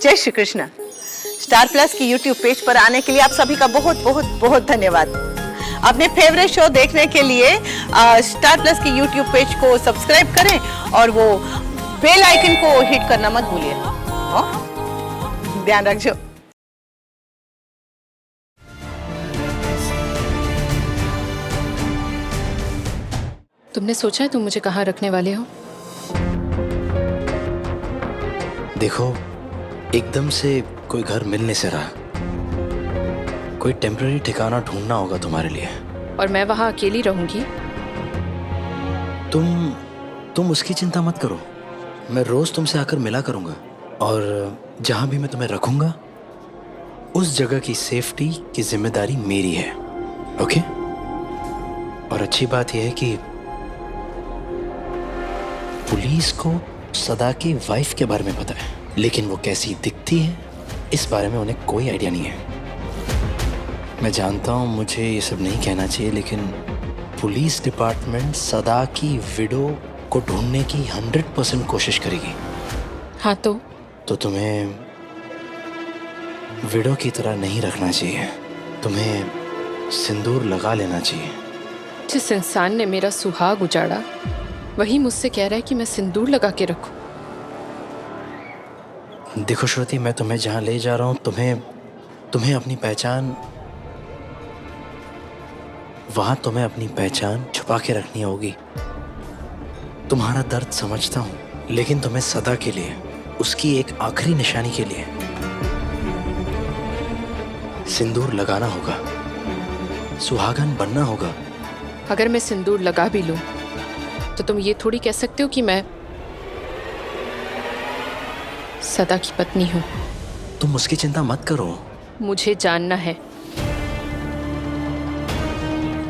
जय Shri Krishna. Star plus की YouTube page पर आने के लिए आप सभी का बहुत बहुत बहुत धन्यवाद। अपने फेवरेट शो देखने के लिए स्टार प्लस की यूट्यूब पेज को सब्सक्राइब करें और वो बेल आइकन को हिट करना मत भूलिए। ध्यान रखिए। तुमने सोचा है तुम मुझे कहाँ रखने वाले हो? देखो, एकदम से कोई घर मिल नहीं से रहा। कोई टेम्पररी ठिकाना ढूंढना होगा तुम्हारे लिए। और मैं वहाँ अकेली रहूंगी? तुम उसकी चिंता मत करो। मैं रोज तुमसे आकर मिला करूंगा और जहां भी मैं तुम्हें रखूंगा उस जगह की सेफ्टी की जिम्मेदारी मेरी है। ओके? और अच्छी बात यह है कि पुलिस को सदा की वाइफ के बारे में पता है, लेकिन वो कैसी दिखती है इस बारे में उन्हें कोई आइडिया नहीं है। मैं जानता हूँ मुझे ये सब नहीं कहना चाहिए, लेकिन पुलिस डिपार्टमेंट सदा की विडो को ढूंढने की 100% कोशिश करेगी। हाँ तो तुम्हें विडो की तरह नहीं रखना चाहिए। तुम्हें सिंदूर लगा लेना चाहिए। जिस इंसान ने मेरा सुहाग उजाड़ा वही मुझसे कह रहा है कि मैं सिंदूर लगा के रखूं। देखो श्रुति, मैं तुम्हें जहां ले जा रहा हूं तुम्हें अपनी पहचान तुम्हें अपनी पहचान छुपा के रखनी होगी। तुम्हारा दर्द समझता हूं, लेकिन तुम्हें सदा के लिए, उसकी एक आखिरी निशानी के लिए सिंदूर लगाना होगा, सुहागन बनना होगा। अगर मैं सिंदूर लगा भी लूं तो तुम ये थोड़ी कह सकते हो कि मैं सदा की पत्नी हूं। तुम उसकी चिंता मत करो। मुझे जानना है।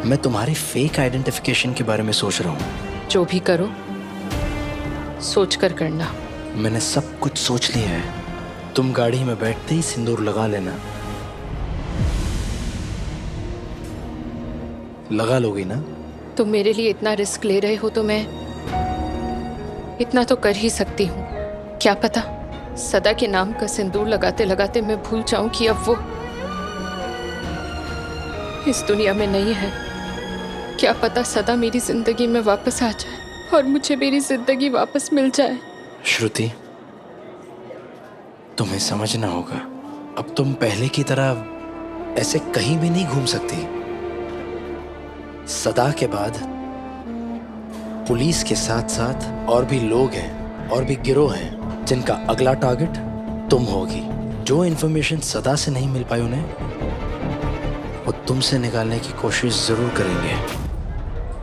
मैं तुम्हारी फेक आइडेंटिफिकेशन के बारे में सोच रहा हूं। जो भी करो सोच कर करना। मैंने सब कुछ सोच लिया है। तुम गाड़ी में बैठते ही सिंदूर लगा लेना। लगा लोगी ना? तुम मेरे लिए इतना रिस्क ले रहे हो तो मैं इतना तो कर ही सकती हूँ। क्या पता सदा के नाम का सिंदूर लगाते लगाते मैं भूल जाऊं कि अब वो इस दुनिया में नहीं है। क्या पता सदा मेरी जिंदगी में वापस आ जाए और मुझे मेरी जिंदगी वापस मिल जाए। श्रुति, तुम्हें समझना होगा, अब तुम पहले की तरह ऐसे कहीं भी नहीं घूम सकती। सदा के बाद पुलिस के साथ साथ और भी लोग हैं और भी गिरोह हैं जिनका अगला टारगेट तुम होगी। जो इन्फॉर्मेशन सदा से नहीं मिल पाई उन्हें, वो तुमसे निकालने की कोशिश जरूर करेंगे।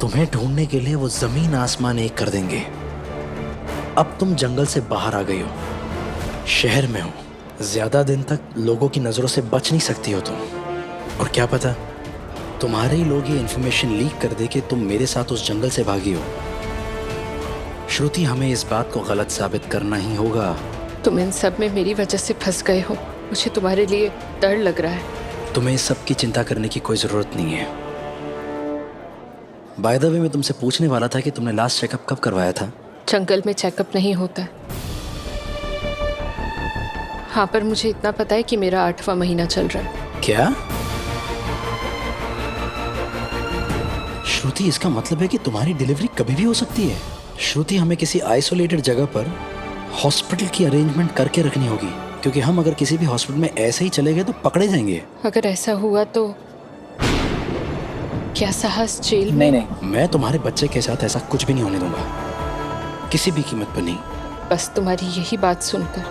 तुम्हें ढूंढने के लिए वो जमीन आसमान एक कर देंगे। अब तुम जंगल से बाहर आ गई हो, शहर में हो, ज्यादा दिन तक लोगों की नजरों से बच नहीं सकती हो तुम। और क्या पता तुम्हारे ही लोग ये इन्फॉर्मेशन लीक कर दे कि तुम मेरे साथ उस जंगल से भागी हो। श्रुति, हमें इस बात को गलत साबित करना ही होगा। तुम इन सब में मेरी वजह से फंस गए हो। मुझे तुम्हारे लिए डर लग रहा है। तुम्हें इस सब की चिंता करने की कोई जरूरत नहीं है। बाय द वे, मैं तुमसे पूछने वाला था कि तुमने लास्ट चेकअप कब करवाया था? जंगल में चेकअप नहीं होता। हाँ, पर मुझे इतना पता है कि मेरा 8वां महीना चल रहा है। क्या? श्रुति, इसका मतलब है कि तुम्हारी डिलीवरी कभी भी हो सकती है। श्रुति, हमें किसी आइसोलेटेड जगह पर हॉस्पिटल की अरेंजमेंट करके रखनी होगी, क्योंकि हम अगर किसी भी हॉस्पिटल में ऐसे ही चले गए तो पकड़े जाएंगे। अगर ऐसा हुआ तो क्या साहस जेल में? नहीं, मैं तुम्हारे बच्चे के साथ ऐसा कुछ भी नहीं होने दूंगा, किसी भी कीमत पर नहीं। बस तुम्हारी यही बात सुनकर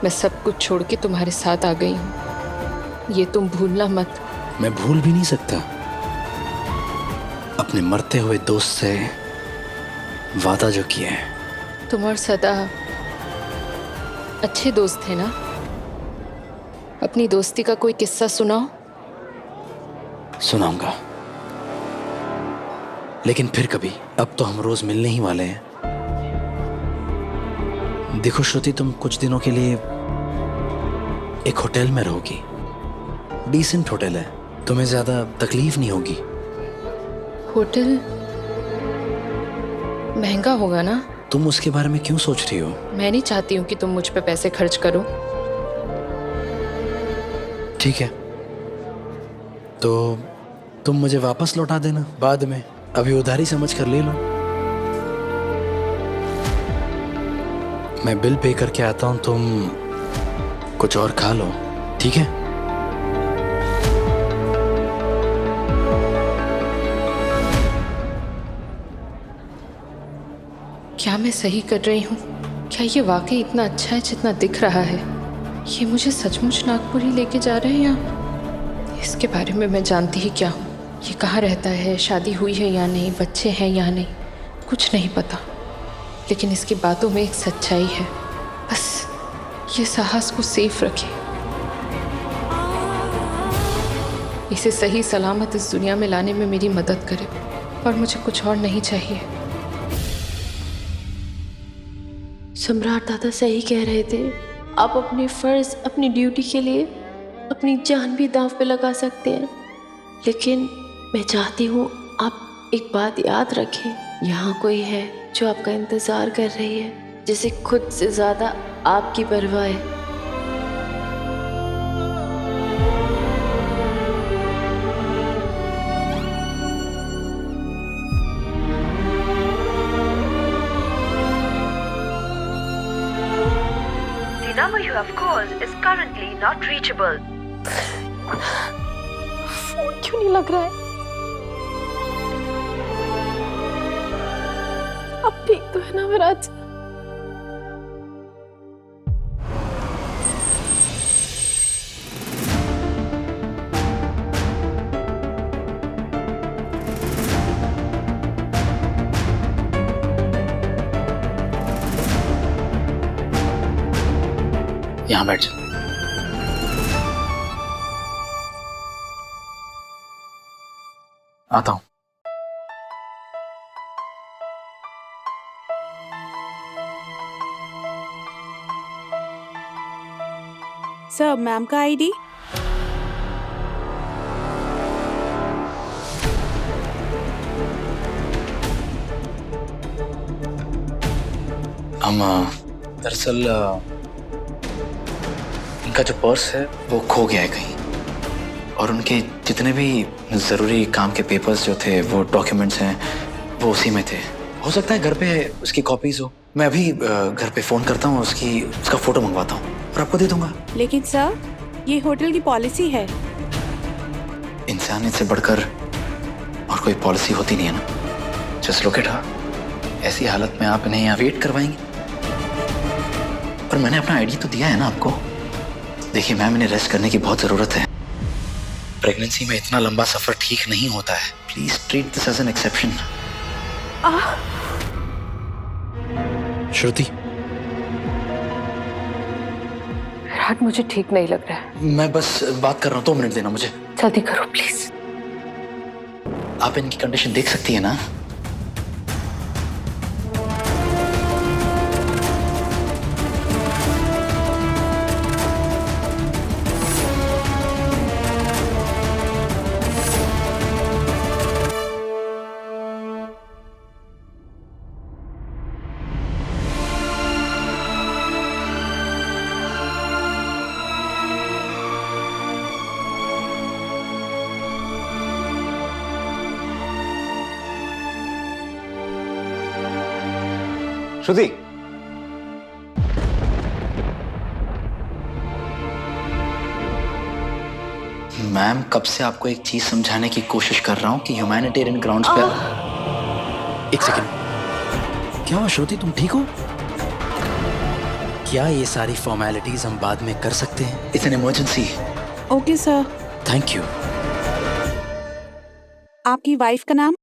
मैं सब कुछ छोड़ के तुम्हारे साथ आ गई हूँ। ये तुम भूलना मत। मैं भूल भी नहीं सकता अपने मरते हुए दोस्त से वादा जो किया है। तुम और सदा अच्छे दोस्त थे ना? अपनी दोस्ती का कोई किस्सा सुनाओ। सुनाऊंगा, लेकिन फिर कभी। अब तो हम रोज मिलने ही वाले हैं। देखो श्रुति, तुम कुछ दिनों के लिए एक होटल में रहोगी। डिसेंट होटल है, तुम्हें ज्यादा तकलीफ नहीं होगी। होटल महंगा होगा ना? तुम उसके बारे में क्यों सोच रही हो? मैं नहीं चाहती हूँ कि तुम मुझ पे पैसे खर्च करो। ठीक है, तो तुम मुझे वापस लौटा देना बाद में, अभी उधारी समझ कर ले लो। मैं बिल पे करके आता हूँ, तुम कुछ और खा लो, ठीक है? क्या मैं सही कर रही हूँ? क्या ये वाकई इतना अच्छा है जितना दिख रहा है? ये मुझे सचमुच नागपुर ही लेके जा रहे हैं या? इसके बारे में मैं जानती ही क्या हूँ? ये कहाँ रहता है, शादी हुई है या नहीं, बच्चे हैं या नहीं, कुछ नहीं पता। लेकिन इसकी बातों में एक सच्चाई है, बस ये साहस को सेफ रखे, इसे सही सलामत इस दुनिया में लाने में मेरी मदद करे, और मुझे कुछ और नहीं चाहिए। सम्राट दादा सही कह रहे थे। आप अपने फर्ज, अपनी ड्यूटी के लिए अपनी जान भी दांव पे लगा सकते हैं, लेकिन मैं चाहती हूँ आप एक बात याद रखें, यहाँ कोई है जो आपका इंतज़ार कर रही है, जिसे खुद से ज़्यादा आपकी परवाह है। The number you have called is currently not reachable. Phone क्यों नहीं लग रहा है? अब ठीक तो है ना विराज? यहाँ बैठ जा। आता हूँ। सर, मैम का आईडी। हम दरअसल इनका जो पर्स है वो खो गया है कहीं, और उनके जितने भी ज़रूरी काम के पेपर्स जो थे, वो डॉक्यूमेंट्स हैं, वो उसी में थे। हो सकता है घर पे उसकी कॉपीज हो। मैं अभी घर पे फ़ोन करता हूँ, उसका फ़ोटो मंगवाता हूँ और आपको दे दूंगा। लेकिन सर, ये होटल की पॉलिसी है। इंसानियत से बढ़कर और कोई पॉलिसी होती नहीं है ना। Just look at her. ऐसी हालत में आप इन्हें यहाँ वेट करवाएंगे? और मैंने अपना आईडी तो दिया है ना आपको। देखिए मैम, इन्हें रेस्ट करने की बहुत ज़रूरत है। प्रेगनेंसी में इतना लंबा सफ़र ठीक नहीं होता है। Please treat this as an exception. Shruti, Virat, मुझे ठीक नहीं लग रहा है। मैं बस बात कर रहा हूँ, 2 मिनट देना मुझे। जल्दी करो प्लीज। आप इनकी कंडीशन देख सकती है ना? श्रुति, मैम, कब से आपको एक चीज समझाने की कोशिश कर रहा हूँ कि ह्यूमैनिटेरियन ग्राउंड्स पे। एक सेकंड, क्या हुआ श्रुति, तुम ठीक हो? क्या ये सारी फॉर्मेलिटीज हम बाद में कर सकते हैं? It's an emergency. Okay sir. Thank you. आपकी वाइफ का नाम?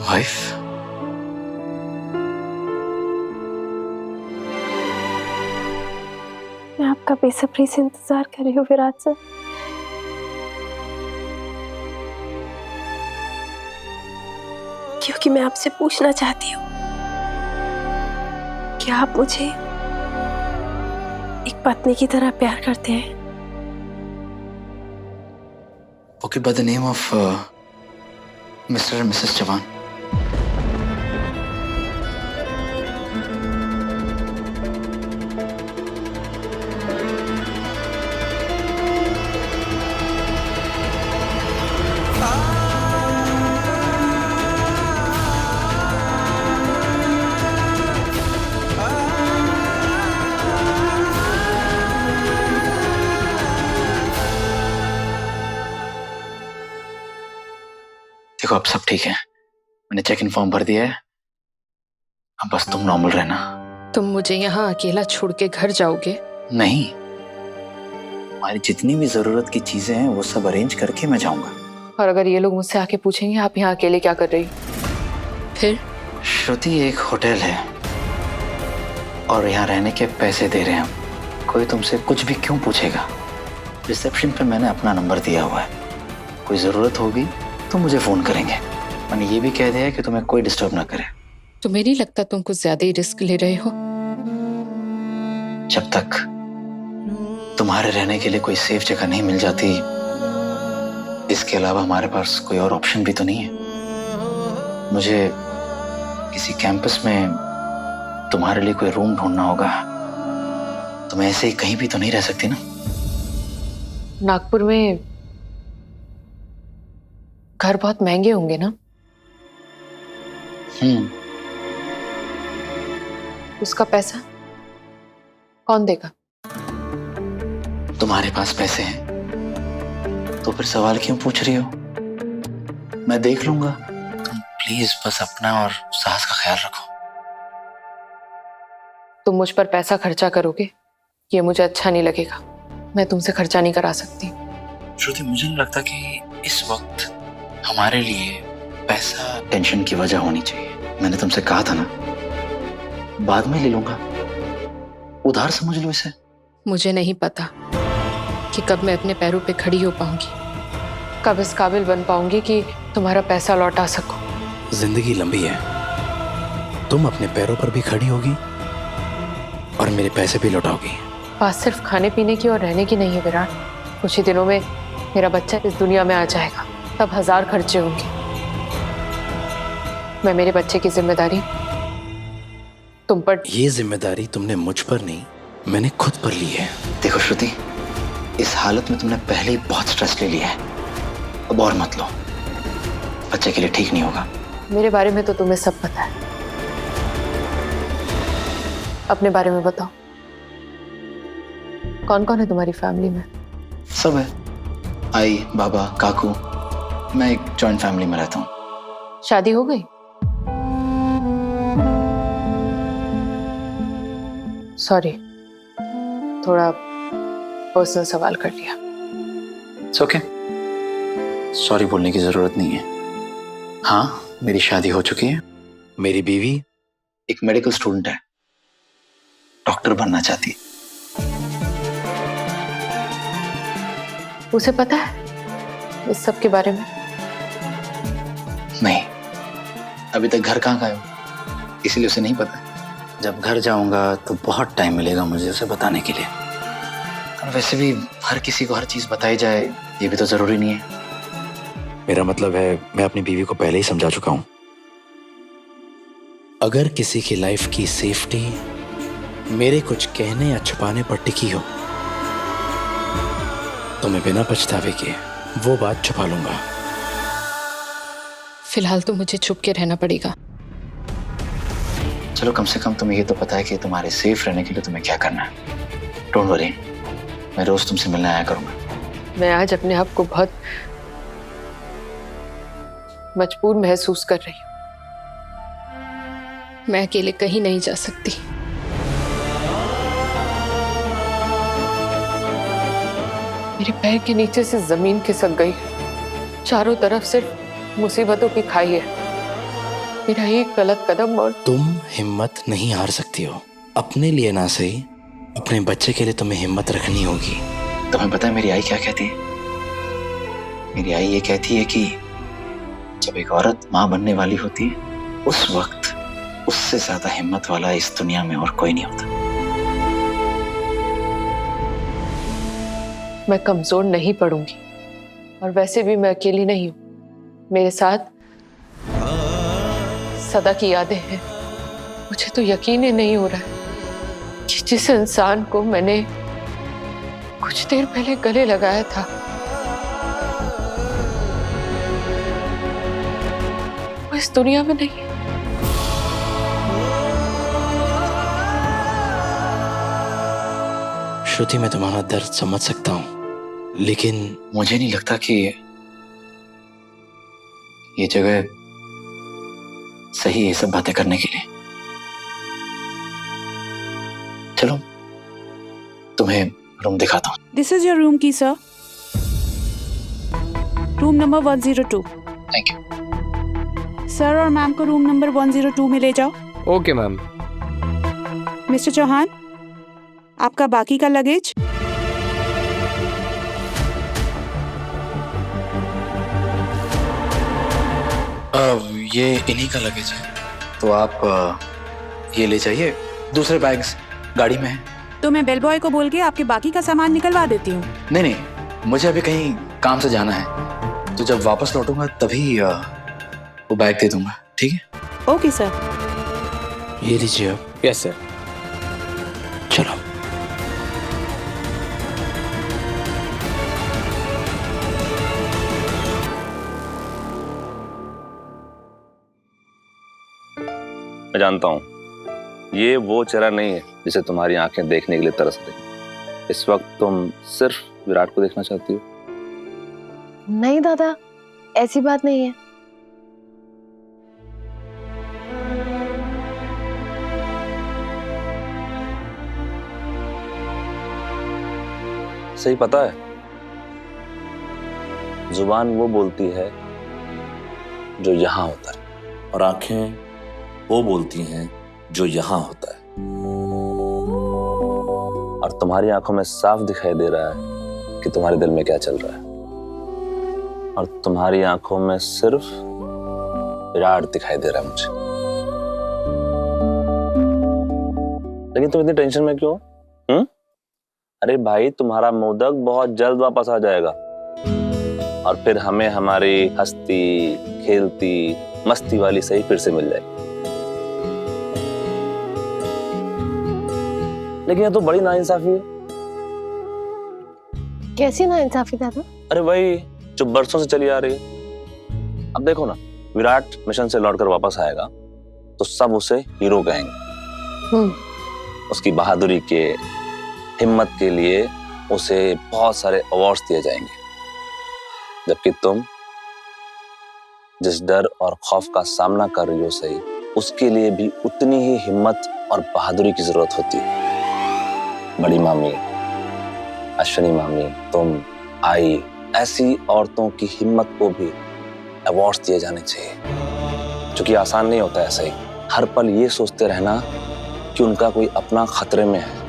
वाइफ? मैं आपका बेसब्री से इंतजार कर रही हूँ विराज सर। क्योंकि मैं आपसे पूछना चाहती हूँ, क्या आप मुझे एक पत्नी की तरह प्यार करते हैं? Okay, by the name of Mr and Mrs Chauhan. देखो अब सब ठीक है, मैंने चेक इन फॉर्म भर दिया है, अब बस तुम नॉर्मल रहना। तुम मुझे यहाँ अकेला छोड़ के घर जाओगे? नहीं, हमारी जितनी भी जरूरत की चीजें हैं वो सब अरेंज करके मैं जाऊंगा। और अगर ये लोग मुझसे आके पूछेंगे आप यहाँ अकेले क्या कर रही हो, फिर? श्रुति, एक होटल है और यहाँ रहने के पैसे दे रहे हैं हम। कोई तुमसे कुछ भी क्यों पूछेगा? रिसेप्शन पे मैंने अपना नंबर दिया हुआ है, कोई जरूरत होगी तो मुझे फोन करेंगे। मैंने ये भी कह दिया है कि तुम्हें कोई डिस्टर्ब ना करे। तुम्हें नहीं लगता तुम कुछ ज्यादा ही रिस्क ले रहे हो? जब तक तुम्हारे रहने के लिए कोई सेफ जगह नहीं मिल जाती, इसके अलावा हमारे पास कोई और ऑप्शन भी तो नहीं है। मुझे किसी कैंपस में तुम्हारे लिए कोई रूम ढूंढना होगा। तुम ऐसे ही कहीं भी तो नहीं रह सकती ना। नागपुर में घर बहुत महंगे होंगे ना? उसका पैसा कौन देगा? तुम्हारे पास पैसे हैं तो फिर सवाल क्यों पूछ रही हो? मैं देख लूंगा। तुम प्लीज बस अपना और सास का ख्याल रखो। तुम मुझ पर पैसा खर्चा करोगे, ये मुझे अच्छा नहीं लगेगा। मैं तुमसे खर्चा नहीं करा सकती। श्रुति, मुझे नहीं लगता कि इस वक्त हमारे लिए पैसा टेंशन की वजह होनी चाहिए। मैंने तुमसे कहा था ना, बाद में ले लूंगा, उधार समझ लो इसे। मुझे नहीं पता कि कब मैं अपने पैरों पे खड़ी हो पाऊंगी, कब इस काबिल बन पाऊंगी कि तुम्हारा पैसा लौटा सकूं। जिंदगी लंबी है, तुम अपने पैरों पर भी खड़ी होगी और मेरे पैसे भी लौटाओगी। बात सिर्फ खाने पीने की और रहने की नहीं है विराट। कुछ ही दिनों में मेरा बच्चा इस दुनिया में आ जाएगा, तब 1000 खर्चे होंगे। मैं मेरे बच्चे की जिम्मेदारी तुम पर। ये जिम्मेदारी तुमने मुझ पर नहीं, मैंने खुद पर ली है। देखो श्रुति, इस हालत में तुमने पहले ही बहुत स्ट्रेस ले लिया है, अब और मत लो, बच्चे के लिए ठीक नहीं होगा। मेरे बारे में तो तुम्हें सब पता है, अपने बारे में बताओ। कौन कौन है तुम्हारी फैमिली में? सब है, आई, बाबा, काकू। मैं एक जॉइंट फैमिली में रहता हूँ। शादी हो गई? सॉरी, थोड़ा पर्सनल सवाल कर लिया। इट्स ओके, सॉरी बोलने की जरूरत नहीं है। हाँ, मेरी शादी हो चुकी है। मेरी बीवी एक मेडिकल स्टूडेंट है, डॉक्टर बनना चाहती है। उसे पता है इस सब के बारे में? नहीं, अभी तक घर कहाँ गए हो, इसीलिए उसे नहीं पता। जब घर जाऊंगा तो बहुत टाइम मिलेगा मुझे उसे बताने के लिए। और वैसे भी हर किसी को हर चीज बताई जाए ये भी तो जरूरी नहीं है। मेरा मतलब है, मैं अपनी बीवी को पहले ही समझा चुका हूं, अगर किसी की लाइफ की सेफ्टी मेरे कुछ कहने या छुपाने पर टिकी हो तो मैं बिना पछतावे के वो बात छुपा लूंगा। फिलहाल तो मुझे छुप के रहना पड़ेगा। चलो, कम से कम तुम्हें ये तो पता है कि तुम्हारे सेफ रहने के लिए तुम्हें क्या करना है। डोंट वरी, मैं रोज तुमसे मिलने आया करूंगा। मैं आज अपने आप को बहुत मजबूर महसूस कर रही हूँ। मैं अकेले कहीं नहीं जा सकती। मेरे पैर के नीचे से जमीन खिसक गई। चारों तरफ सिर्फ मुसीबतों की खाई है। मेरा एक गलत कदम और तुम हिम्मत नहीं हार सकती हो। अपने लिए ना सही, अपने बच्चे के लिए तुम्हें हिम्मत रखनी होगी। तुम्हें पता है मेरी आई क्या कहती है? मेरी आई ये कहती है कि जब एक औरत माँ बनने वाली होती है उस वक्त उससे ज्यादा हिम्मत वाला इस दुनिया में और कोई नहीं होता। मैं कमजोर नहीं पड़ूंगी और वैसे भी मैं अकेली नहीं हूं। मेरे साथ सदा की यादें हैं। मुझे तो यकीन ही नहीं हो रहा है कि जिस इंसान को मैंने कुछ देर पहले गले लगाया था वो इस दुनिया में नहीं है। श्रुति, मैं तुम्हारा दर्द समझ सकता हूँ, लेकिन मुझे नहीं लगता कि ये जगह सही है सब बातें करने के लिए। चलो तुम्हें रूम दिखाता हूँ। दिस इज योर रूम की sir, room number 102। Thank you. Sir और मैम को रूम नंबर 102 में ले जाओ। Okay ma'am. मिस्टर चौहान, आपका बाकी का लगेज। ये इन्हीं का लगेज है, तो आप ये ले जाइए। दूसरे बैग्स गाड़ी में है। तो मैं बेल बॉय को बोल के आपके बाकी का सामान निकलवा देती हूँ। नहीं नहीं, मुझे अभी कहीं काम से जाना है, तो जब वापस लौटूंगा तभी वो बैग दे दूंगा, ठीक है? Okay sir. ये लीजिए आप। Yes sir. चलो। मैं जानता हूँ ये वो चेहरा नहीं है जिसे तुम्हारी आंखें देखने के लिए तरस रही। इस वक्त तुम सिर्फ विराट को देखना चाहती हो। नहीं दादा, ऐसी बात नहीं है। सही पता है, जुबान वो बोलती है जो यहाँ होता है और आंखें वो बोलती हैं जो यहाँ होता है। और तुम्हारी आंखों में साफ दिखाई दे रहा है कि तुम्हारे दिल में क्या चल रहा है। और तुम्हारी आंखों में सिर्फ विराट दिखाई दे रहा है मुझे। लेकिन तुम इतनी टेंशन में क्यों? अरे भाई, तुम्हारा मोदक बहुत जल्द वापस आ जाएगा और फिर हमें हमारी हंसती खेलती मस्ती वाली सही फिर से मिल जाएगी। लेकिन ये तो बड़ी नाइंसाफी है। कैसी नाइंसाफी दादा? अरे भाई, जो बरसों से चली आ रही है। अब देखो ना, विराट मिशन से लौटकर वापस आएगा तो सब उसे हीरो कहेंगे। उसकी बहादुरी के, हिम्मत के लिए उसे बहुत सारे अवार्ड्स दिए जाएंगे, जबकि तुम जिस डर और खौफ का सामना कर रही हो सही, उसके लिए भी उतनी ही हिम्मत और बहादुरी की जरूरत होती है। बड़ी मामी, अश्विनी मामी, तुम, आई, ऐसी औरतों की हिम्मत को भी अवार्ड्स दिए जाने चाहिए, क्योंकि आसान नहीं होता ऐसा ही हर पल ये सोचते रहना कि उनका कोई अपना खतरे में है।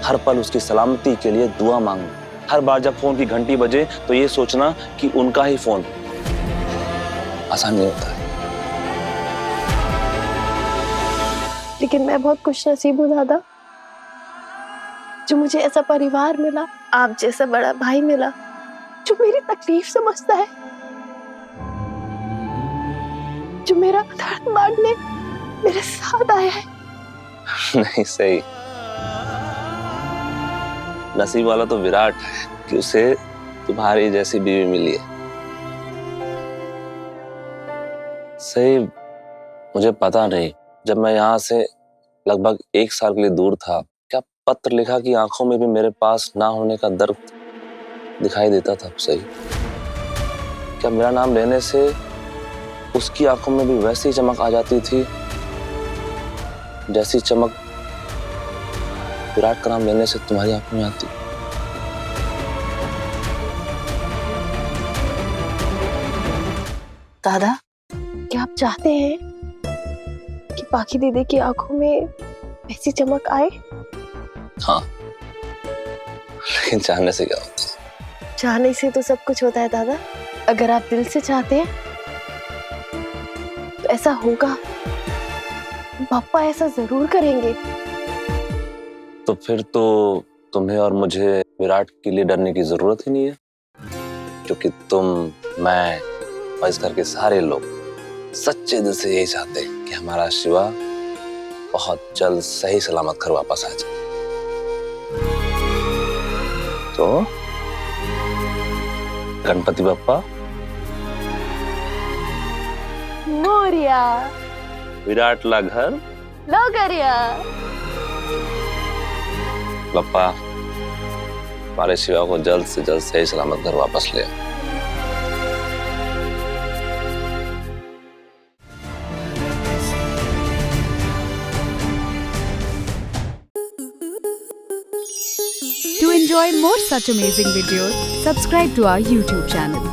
हर पल उसकी सलामती के लिए दुआ मांगना। हर बार जब फोन की घंटी बजे तो ये सोचना कि उनका ही फोन। आसान नहीं होता है। लेकिन मैं बहुत खुशनसीब हूँ दादा, जो मुझे ऐसा परिवार मिला, आप जैसा बड़ा भाई मिला जो मेरी तकलीफ समझता है, जो मेरा दर्द बांटने मेरे साथ आया है। नहीं, सही नसीब वाला तो विराट है कि उसे तुम्हारी जैसी बीवी मिली है। सही, मुझे पता नहीं, जब मैं यहाँ से लगभग 1 साल के लिए दूर था, क्या पत्र लिखा कि आंखों में भी मेरे पास ना होने का दर्द दिखाई देता था। सही, क्या मेरा नाम लेने से उसकी आंखों में भी वैसी ही चमक आ जाती थी जैसी चमक विराट का नाम लेने से तुम्हारी आंखों में आती? दादा, क्या आप चाहते हैं कि बाकी दीदी की आंखों में ऐसी चमक आए? हाँ, लेकिन चाहने से क्या होता है? चाहने से तो सब कुछ होता है दादा। अगर आप दिल से चाहते हैं तो ऐसा होगा। पापा ऐसा जरूर करेंगे। तो फिर तो तुम्हें और मुझे विराट के लिए डरने की जरूरत ही नहीं है, क्योंकि तुम, मैं और इस घर के सारे लोग सच्चे दिल से यही चाहते हैं कि हमारा शिवा बहुत जल्द सही सलामत घर वापस आ जाए। तो गणपति बप्पा मोरिया विराट ला घर लोगरिया। बप्पा हमारे शिवा को जल्द से जल्द सही सलामत घर वापस ले आओ। To enjoy more such amazing videos, subscribe to our YouTube channel.